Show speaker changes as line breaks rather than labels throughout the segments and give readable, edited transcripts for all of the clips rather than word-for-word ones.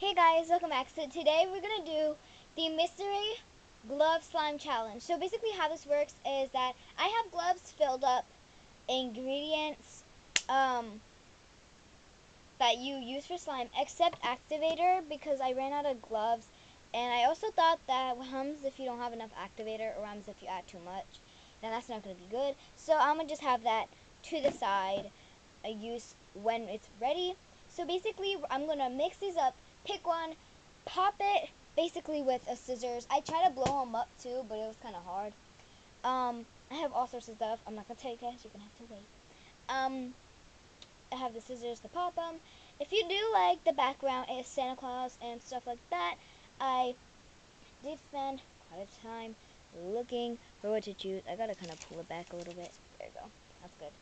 Hey guys, welcome back. So today we're gonna do the mystery glove slime challenge. So basically how this works is that I have gloves filled up ingredients that you use for slime except activator because I ran out of gloves, and I also thought that what happens if you don't have enough activator, or what happens if you add too much, then that's not gonna be good. So I'm gonna just have that to the side, use when it's ready. So basically I'm gonna mix these up, pick one, pop it basically with a scissors. I tried to blow them up too, but it was kind of hard. I have all sorts of stuff. I'm not gonna tell you guys. You're gonna have to wait. I have the scissors to pop them. If you do like the background is Santa Claus and stuff like that, I did spend quite a time looking for what to choose. I gotta kind of pull it back a little bit. There you go. That's good.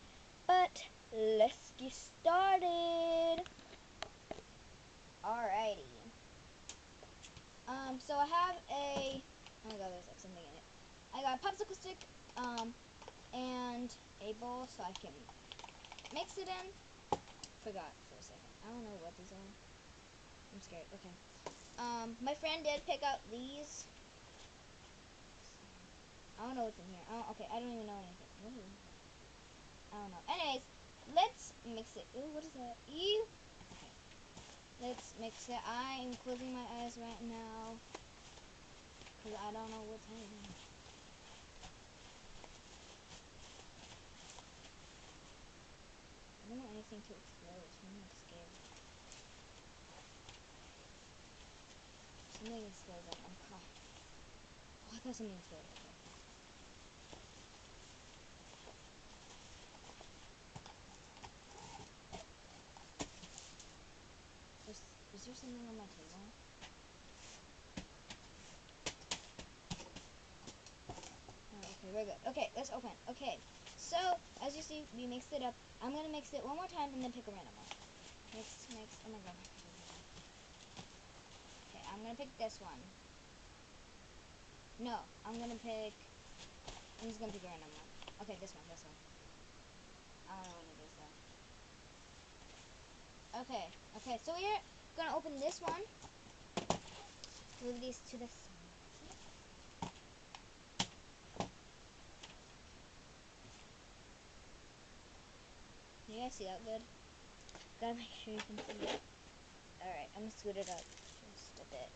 But let's get started. Alrighty. So I have a, oh my god, there's like something in it. I got a popsicle stick, and a bowl so I can mix it in. Forgot for a second. I don't know what these are. I'm scared. Okay. My friend did pick out these. I don't know what's in here. Oh, okay, I don't even know anything. Ooh. I don't know. Anyways, let's mix it. Ooh, what is that? Ew. Okay. Let's mix it. I'm closing my eyes right now because I don't know what's in here. I don't want anything to explode, so I'm like scared. Something explodes, like I'm caught. Oh, I thought something exploded. Okay. Is there something on my table? Oh, okay, we're good. Okay, let's open. Okay, so as you see, we mixed it up. I'm gonna mix it one more time and then pick a random one. Mix, mix. Oh my god. Okay, I'm gonna pick this one. No, I'm just gonna pick a random one. Okay, this one, this one. I don't know what it is though. Okay, okay, so we're gonna open this one. Move these to the side. Can you guys see that good? Gotta make sure you can see it. Alright, I'm gonna scoot it up just a bit,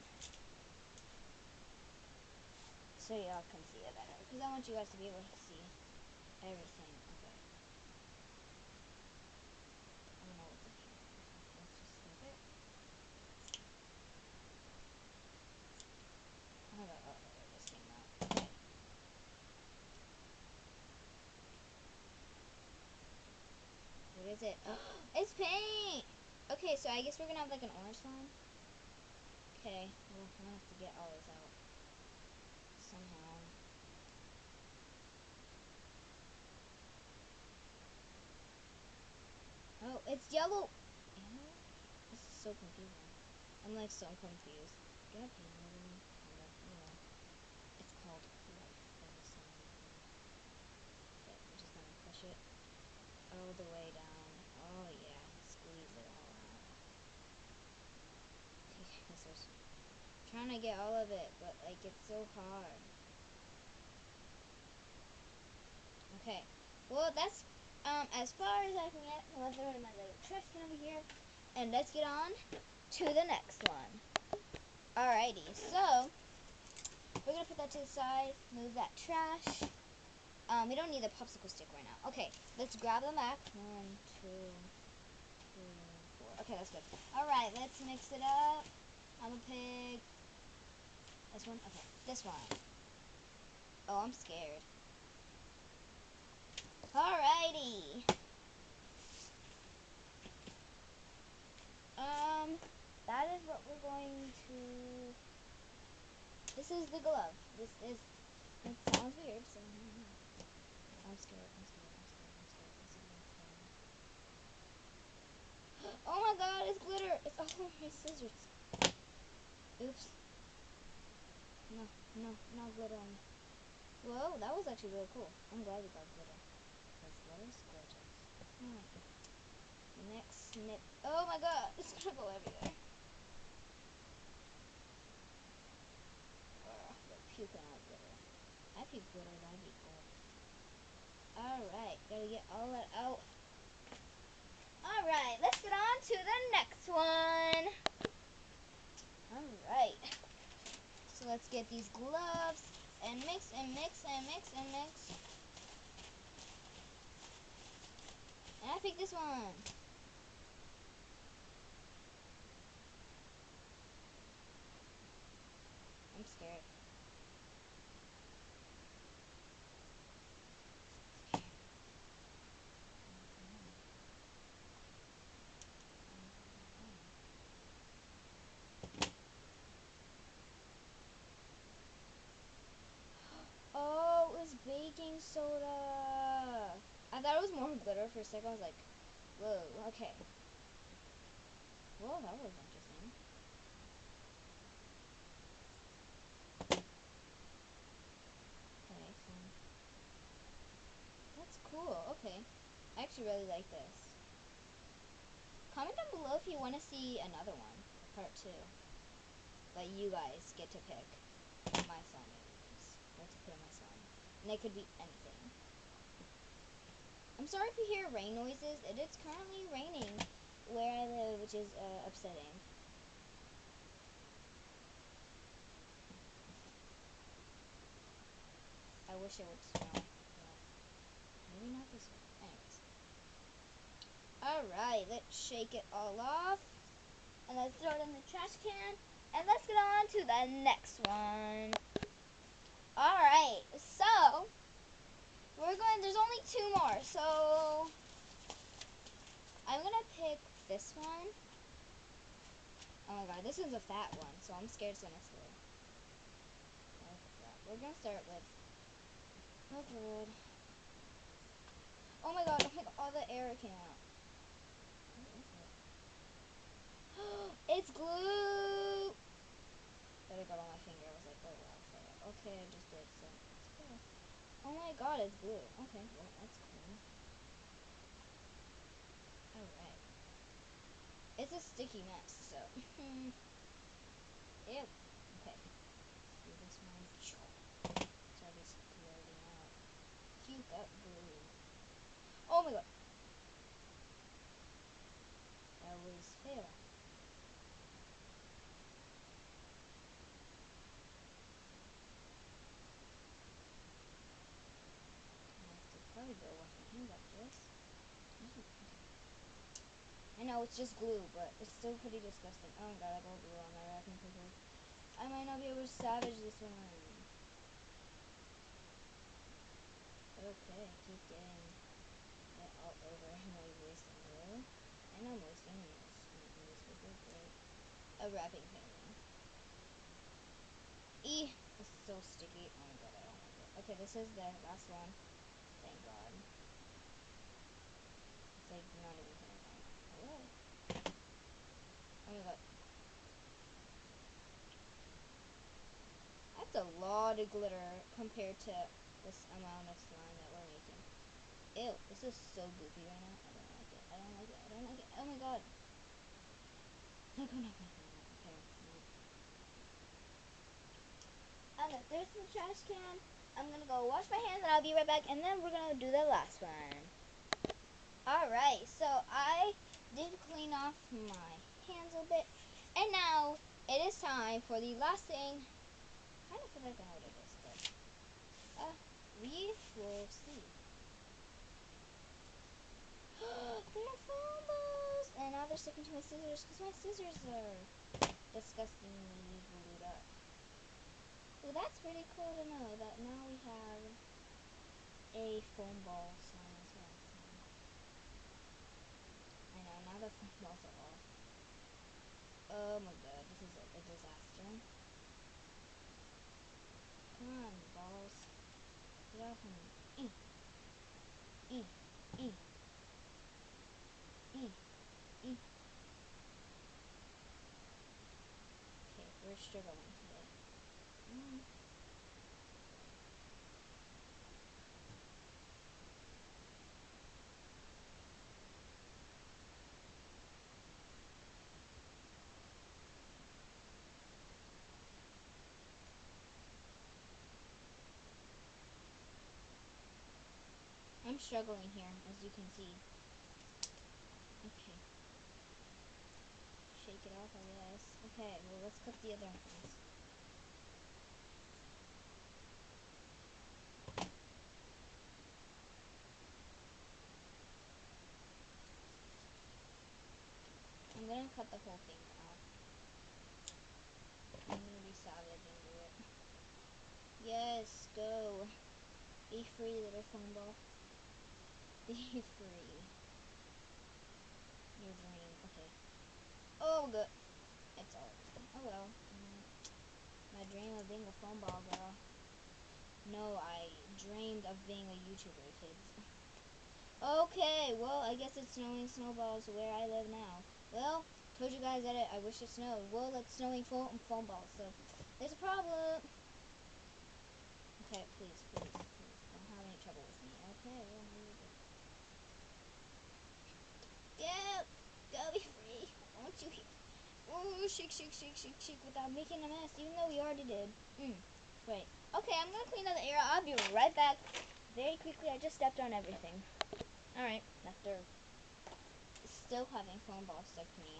so y'all can see it better, because I want you guys to be able to see everything. Okay. I don't know what's in here. Let's just scoop it. Oh my god, oh, it just came out. Okay. What is it? Oh, it's paint! Okay, so I guess we're gonna have like an orange slime. Okay, well, I'm gonna have to get all this out somehow. Oh, it's yellow! Ew. This is so confusing. I'm like so confused. Get a paint over me. Kind of, you know. It's called life of a slime. Okay, I'm just gonna push it all the way down. Oh yeah, squeeze it all out. Okay, this is trying to get all of it, but like it's so hard. Okay, well that's as far as I can get. I'm gonna throw it in my little trash can over here, and let's get on to the next one. Alrighty, so we're gonna put that to the side. Move that trash. We don't need the popsicle stick right now. Okay, let's grab them back. 1, 2, 3, 4. Okay, that's good. Alright, let's mix it up. I'm a pig. This one? Okay, this one. Oh, I'm scared. Alrighty. That is what we're going to... This is the glove. This is... It sounds weird, so... I'm scared, I'm scared, I'm scared, I'm scared, I'm scared, I'm scared. Oh my god, it's glitter! It's all over my scissors. Oops. No, no, not glitter on me. Whoa, that was actually really cool. I'm glad we got glitter. Because glitter is gorgeous. Next snip. Oh my god, it's gonna go everywhere. glitter. That'd be cool. Alright, gotta get all that out. Alright, let's get on to the next one. Alright. So let's get these gloves and mix and mix and mix and mix. And I picked this one. I'm scared. Oh, it was baking soda. I thought it was more glitter for a second. I was like, whoa, okay. Well, that was interesting. Okay, so that's cool. Okay. I actually really like this. Comment down below if you want to see another one, part 2. But you guys get to pick my song names. What to put in my song. And it could be anything. I'm sorry if you hear rain noises. It is currently raining where I live, which is upsetting. I wish it would snow. But maybe not this way. Anyways. Alright, let's shake it all off. And let's throw it in the trash can. And let's get on to the next one. Alright, so there's only 2 more, so I'm gonna pick this one. Oh my god, this is a fat one, so I'm scared it's gonna explode. We're gonna start with, oh god. Oh my god, all the air came out. What is it? It's glue! But it got on my finger. I was like, oh wow, fail. Okay, I just did, so let's go. Oh my god, it's glue. Okay, well, that's cool. Alright. It's a sticky mess, so. Ew. Okay. Let's do this one. It's already sploding out. Puke up glue. Oh my god. That was fail. Probably better wash my hands after this. I know it's just glue, but it's still pretty disgusting. Oh my god, I got glue on my wrapping paper. I might not be able to salvage this one. Okay, keep getting it all over. I'm really wasting glue. I know I'm wasting newspaper. Great. A wrapping paper. It's so sticky. Oh my god, I don't like it. Okay, this is the last one. Thank god. It's like not even coming out. Hello? Oh my god. That's a lot of glitter compared to this amount of slime that we're making. Ew, this is so goopy right now. I don't like it. I don't like it. I don't like it. Oh my god. No, no, no, no, no. Okay, no. I'm gonna throw this in the trash can. I'm gonna go wash my hands and I'll be right back, and then we're gonna do the last one. Alright, so I did clean off my hands a bit, and now it is time for the last thing. I kind of feel like I know what it is, but we will see. They're foam balls! And now they're sticking to my scissors because my scissors are disgustingly glued up. Well, that's pretty cool to know that now we have a foam ball slime as well. I know, now the foam balls are off. Oh my god, this is a disaster. Come on, balls. Get off of me. E. E. E. E. Okay, we're struggling today. Mm. I'm struggling here, as you can see. Okay. Shake it off, I guess. Okay, well, let's cook the other ones. I'm gonna cut the whole thing off. I'm gonna be savage and do it. Yes, go. Be free, little phone ball. Be free. Your dream. Okay. Oh, good. It's already. Oh, well. My dream of being a phone ball girl. No, I dreamed of being a YouTuber, kids. Okay, well, I guess it's snowing snowballs where I live now. Well, told you guys that I wish it snowed. Well, it's snowing foam balls, so there's a problem. Okay, please, please, please, don't have any trouble with me. Okay, well, here we go. Yeah, go be free. Won't you hear? Ooh, shake, shake, shake, shake, shake without making a mess, even though we already did. Wait. Okay, I'm gonna clean out the area. I'll be right back very quickly. I just stepped on everything. Alright, after still having foam balls stuck to me,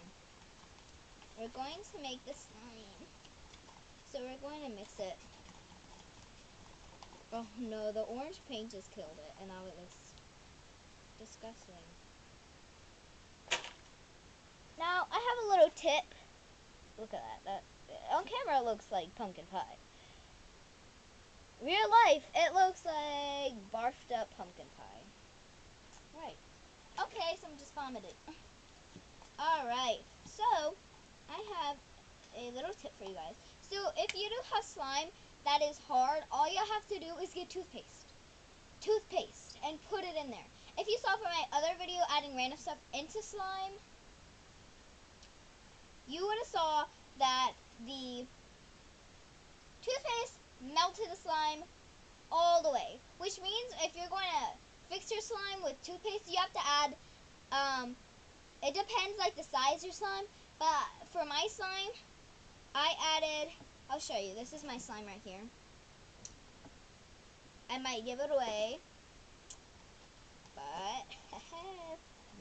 we're going to make the slime. So we're going to mix it. Oh no, the orange paint just killed it, and now it looks disgusting. Now, I have a little tip. Look at that. On camera, it looks like pumpkin pie. Real life, it looks like barfed up pumpkin pie. Right. Okay, so I'm just vomited. Alright, so I have a little tip for you guys. So if you do have slime that is hard, all you have to do is get toothpaste and put it in there. If you saw from my other video adding random stuff into slime, you would have saw that the toothpaste melted the slime all the way, which means if you're going to fix your slime with toothpaste, you have to add it depends like the size of your slime, but for my slime I added, I'll show you, this is my slime right here. I might give it away, but I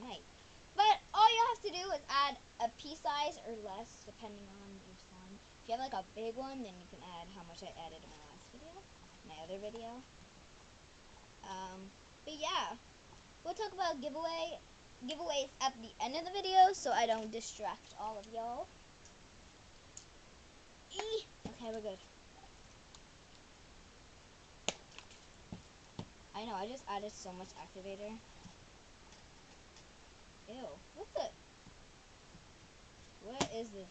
might. But all you have to do is add a pea size or less, depending on your slime. If you have like a big one, then you can add how much I added in my last video, my other video. But yeah, we'll talk about giveaways at the end of the video, so I don't distract all of y'all. Okay, we're good. I know, I just added so much activator. Ew, what is this?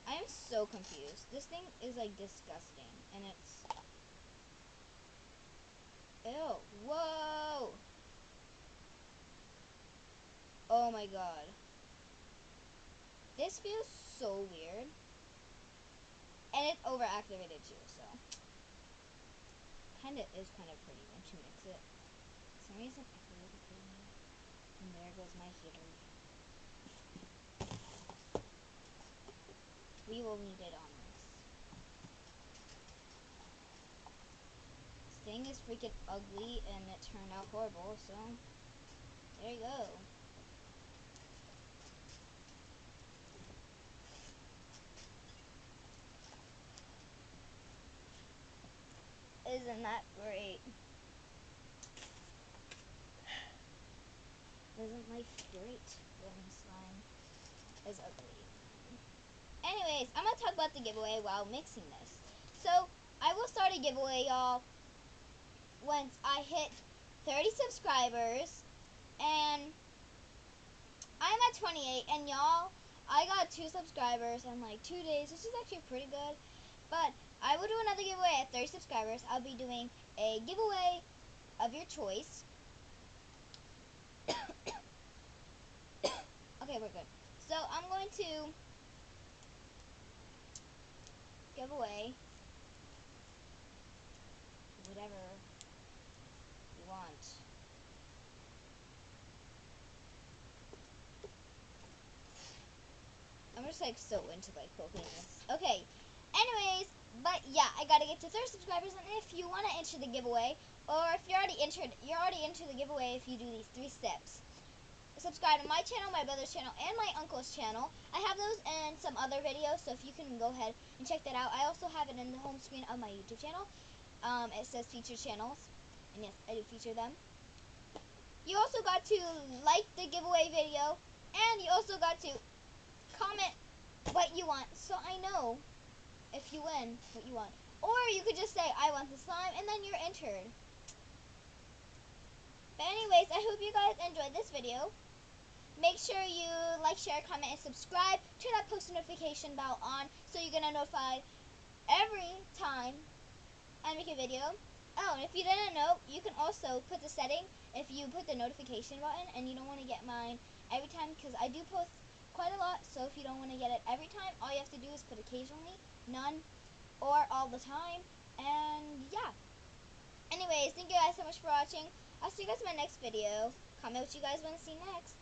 I am so confused. This thing is like disgusting, and it's, ew, whoa. Oh my god. This feels so weird. And it's overactivated too, so. Kinda is kind of pretty once you mix it. For some reason, I feel like it's hitting me. And there goes my heater. We will need it on this. This thing is freaking ugly and it turned out horrible, so there you go. Isn't that great? Isn't life great when slime is ugly? Anyways, I'm going to talk about the giveaway while mixing this. So, I will start a giveaway, y'all, once I hit 30 subscribers, and I'm at 28, and y'all, I got 2 subscribers in like 2 days, which is actually pretty good. But I will do another giveaway at 30 subscribers. I'll be doing a giveaway of your choice. Okay, we're good. So I'm going to give away whatever you want. I'm just like so into like poking this. Okay. Anyways, But yeah, I gotta get to 30 subscribers, and if you want to enter the giveaway, or if you're already into the giveaway if you do these 3 steps. Subscribe to my channel, my brother's channel, and my uncle's channel. I have those and some other videos, so if you can go ahead and check that out. I also have it in the home screen of my YouTube channel. It says featured channels, and yes, I do feature them. You also got to like the giveaway video, and you also got to comment what you want, so I know if you win what you want. Or you could just say, I want the slime, and then you're entered. But anyways, I hope you guys enjoyed this video. Make sure you like, share, comment, and subscribe. Turn that post notification bell on so you're going to notify every time I make a video. Oh, and if you didn't know, you can also put the setting if you put the notification button and you don't want to get mine every time, because I do post quite a lot. So if you don't want to get it every time, all you have to do is put occasionally, none, or all the time. And yeah. Anyways, thank you guys so much for watching. I'll see you guys in my next video. Comment what you guys want to see next.